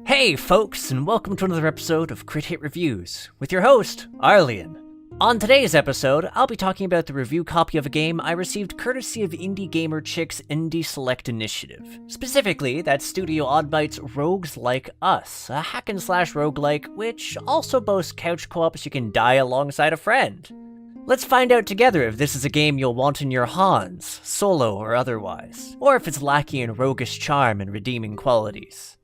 Hey folks, and welcome to another episode of Crit Hit Reviews, with your host, Arlyeon. On today's episode, I'll be talking about the review copy of a game I received courtesy of Indie Gamer Chick's Indie Select Initiative. Specifically, that's Studio Oddbite's Rogues Like Us, a hack-and-slash roguelike which also boasts couch co-op so you can die alongside a friend. Let's find out together if this is a game you'll want in your Hans, solo or otherwise, or if it's lacking in roguish charm and redeeming qualities.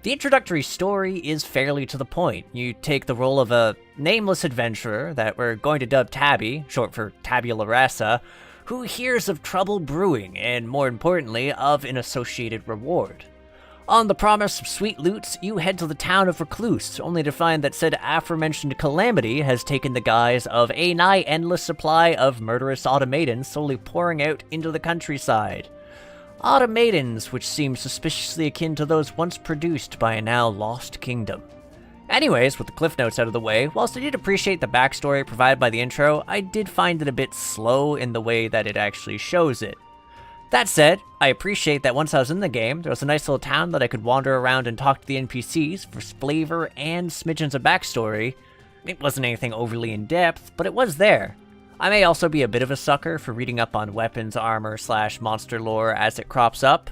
The introductory story is fairly to the point. You take the role of a nameless adventurer that we're going to dub Tabby, short for Tabula Rasa, who hears of trouble brewing and, more importantly, of an associated reward. On the promise of sweet loots, you head to the town of Recluse, only to find that said aforementioned calamity has taken the guise of a nigh endless supply of murderous automatons slowly pouring out into the countryside. Automatons which seem suspiciously akin to those once produced by a now lost kingdom. Anyways, with the cliff notes out of the way, whilst I did appreciate the backstory provided by the intro, I did find it a bit slow in the way that it actually shows it. That said, I appreciate that once I was in the game, there was a nice little town that I could wander around and talk to the NPCs for flavor and smidgens of backstory. It wasn't anything overly in-depth, but it was there. I may also be a bit of a sucker for reading up on weapons, armor, / monster lore as it crops up.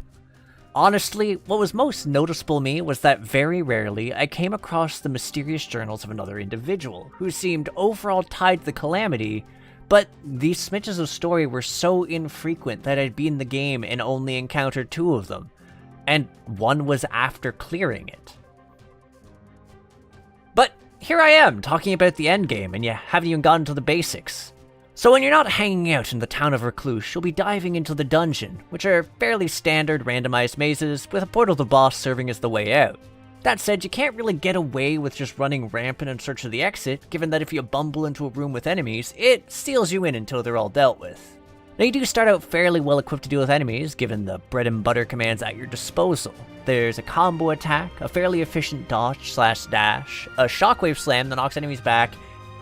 Honestly, what was most noticeable to me was that very rarely I came across the mysterious journals of another individual, who seemed overall tied to the calamity, but these smidges of story were so infrequent that I'd be in the game and only encountered 2 of them, and one was after clearing it. But here I am, talking about the endgame, and you haven't even gotten to the basics. So when you're not hanging out in the town of Recluse, you'll be diving into the dungeon, which are fairly standard randomized mazes, with a portal to the boss serving as the way out. That said, you can't really get away with just running rampant in search of the exit, given that if you bumble into a room with enemies, it seals you in until they're all dealt with. Now you do start out fairly well equipped to deal with enemies, given the bread and butter commands at your disposal. There's a combo attack, a fairly efficient dodge / dash, a shockwave slam that knocks enemies back,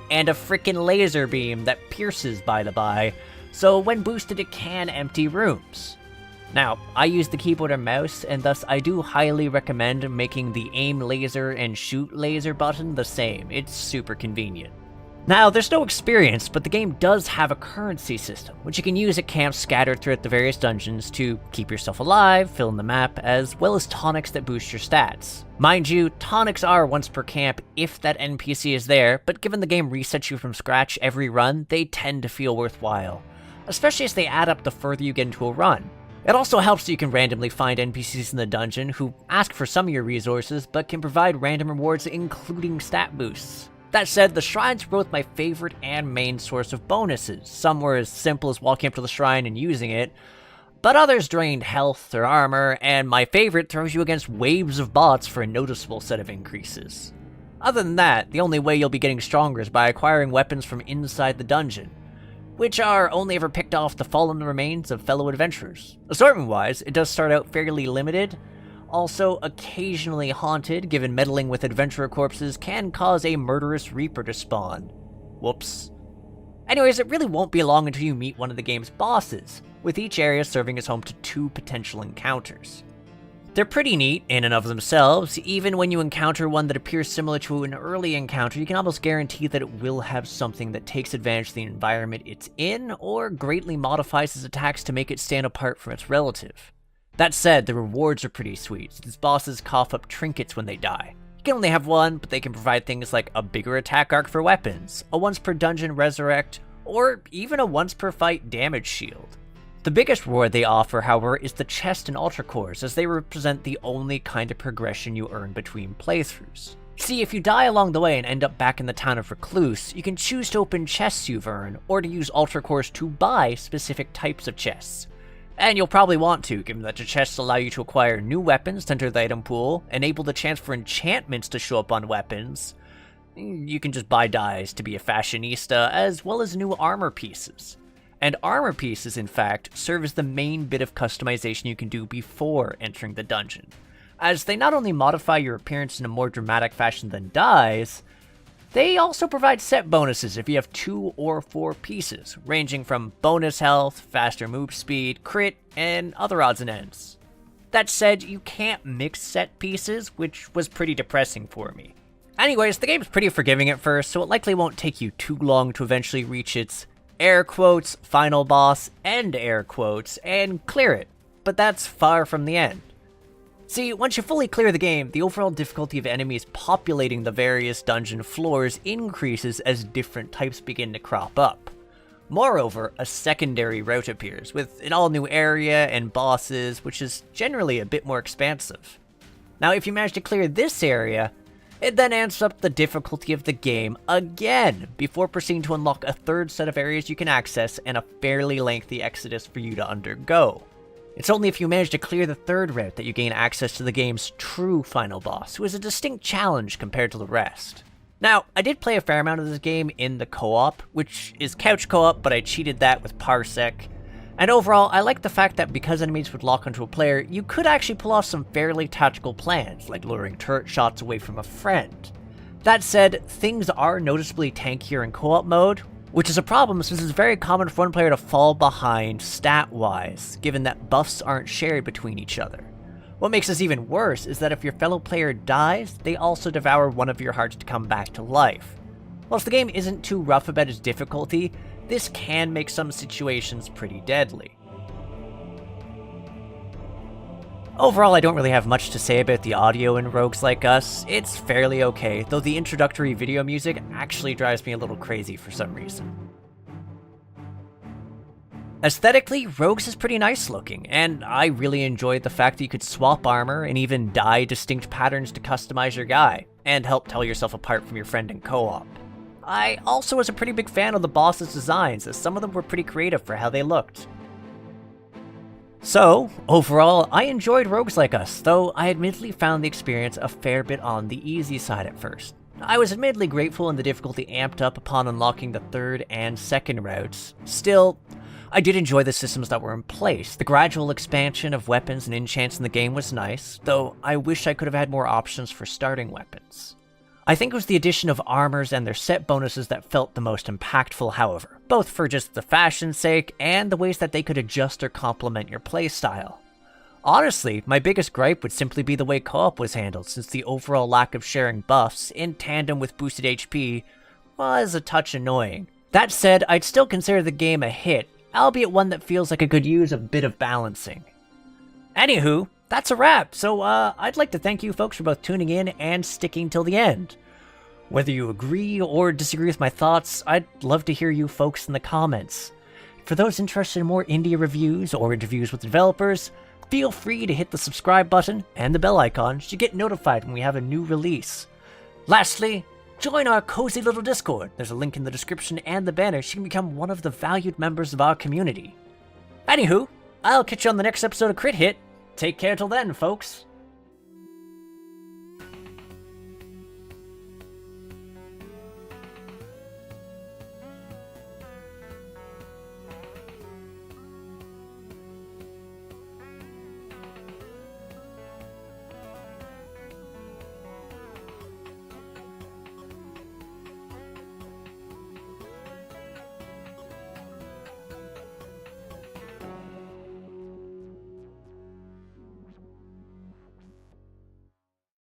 and a frickin' laser beam that pierces, by the by, so when boosted it can empty rooms. Now, I use the keyboard and mouse, and thus I do highly recommend making the aim laser and shoot laser button the same. It's super convenient. Now, there's no experience, but the game does have a currency system, which you can use at camps scattered throughout the various dungeons to keep yourself alive, fill in the map, as well as tonics that boost your stats. Mind you, tonics are once per camp if that NPC is there, but given the game resets you from scratch every run, they tend to feel worthwhile, especially as they add up the further you get into a run. It also helps that you can randomly find NPCs in the dungeon who ask for some of your resources, but can provide random rewards including stat boosts. That said, the shrines were both my favorite and main source of bonuses. Some were as simple as walking up to the shrine and using it, but others drained health or armor, and my favorite throws you against waves of bots for a noticeable set of increases. Other than that, the only way you'll be getting stronger is by acquiring weapons from inside the dungeon, which are only ever picked off the fallen remains of fellow adventurers. Assortment-wise, it does start out fairly limited, also occasionally haunted, given meddling with adventurer corpses can cause a murderous reaper to spawn. Whoops. Anyways, it really won't be long until you meet one of the game's bosses, with each area serving as home to 2 potential encounters. They're pretty neat in and of themselves. Even when you encounter one that appears similar to an early encounter, you can almost guarantee that it will have something that takes advantage of the environment it's in, or greatly modifies its attacks to make it stand apart from its relative. That said, the rewards are pretty sweet, since bosses cough up trinkets when they die. You can only have one, but they can provide things like a bigger attack arc for weapons, a once per dungeon resurrect, or even a once per fight damage shield. The biggest reward they offer, however, is the chest and ultra cores, as they represent the only kind of progression you earn between playthroughs. See, if you die along the way and end up back in the town of Recluse, you can choose to open chests you've earned, or to use ultra cores to buy specific types of chests. And you'll probably want to, given that the chests allow you to acquire new weapons to enter the item pool, enable the chance for enchantments to show up on weapons. You can just buy dyes to be a fashionista, as well as new armor pieces. And armor pieces, in fact, serve as the main bit of customization you can do before entering the dungeon, as they not only modify your appearance in a more dramatic fashion than dyes, they also provide set bonuses if you have 2 or 4 pieces, ranging from bonus health, faster move speed, crit, and other odds and ends. That said, you can't mix set pieces, which was pretty depressing for me. Anyways, the game's pretty forgiving at first, so it likely won't take you too long to eventually reach its air quotes final boss, end air quotes, and clear it. But that's far from the end. See, once you fully clear the game, the overall difficulty of enemies populating the various dungeon floors increases as different types begin to crop up. Moreover, a secondary route appears, with an all-new area and bosses, which is generally a bit more expansive. Now, if you manage to clear this area, it then amps up the difficulty of the game again, before proceeding to unlock a third set of areas you can access and a fairly lengthy exodus for you to undergo. It's only if you manage to clear the third route that you gain access to the game's true final boss, who is a distinct challenge compared to the rest. Now, I did play a fair amount of this game in the co-op, which is couch co-op, but I cheated that with Parsec. And overall, I like the fact that because enemies would lock onto a player, you could actually pull off some fairly tactical plans, like luring turret shots away from a friend. That said, things are noticeably tankier in co-op mode, which is a problem since it's very common for one player to fall behind stat-wise, given that buffs aren't shared between each other. What makes this even worse is that if your fellow player dies, they also devour one of your hearts to come back to life. Whilst the game isn't too rough about its difficulty, this can make some situations pretty deadly. Overall, I don't really have much to say about the audio in Rogues Like Us. It's fairly okay, though the introductory video music actually drives me a little crazy for some reason. Aesthetically, Rogues is pretty nice looking, and I really enjoyed the fact that you could swap armor and even dye distinct patterns to customize your guy, and help tell yourself apart from your friend in co-op. I also was a pretty big fan of the boss's designs, as some of them were pretty creative for how they looked. So, overall, I enjoyed Rogues Like Us, though I admittedly found the experience a fair bit on the easy side at first. I was admittedly grateful when the difficulty amped up upon unlocking the third and second routes. Still, I did enjoy the systems that were in place. The gradual expansion of weapons and enchants in the game was nice, though I wish I could have had more options for starting weapons. I think it was the addition of armors and their set bonuses that felt the most impactful, however, both for just the fashion's sake and the ways that they could adjust or complement your playstyle. Honestly, my biggest gripe would simply be the way co-op was handled, since the overall lack of sharing buffs, in tandem with boosted HP, was a touch annoying. That said, I'd still consider the game a hit, albeit one that feels like it could use a bit of balancing. Anywho, that's a wrap, so I'd like to thank you folks for both tuning in and sticking till the end. Whether you agree or disagree with my thoughts, I'd love to hear you folks in the comments. For those interested in more indie reviews or interviews with developers, feel free to hit the subscribe button and the bell icon to get notified when we have a new release. Lastly, join our cozy little Discord. There's a link in the description and the banner so you can become one of the valued members of our community. Anywho, I'll catch you on the next episode of Crit Hit. Take care till then, folks.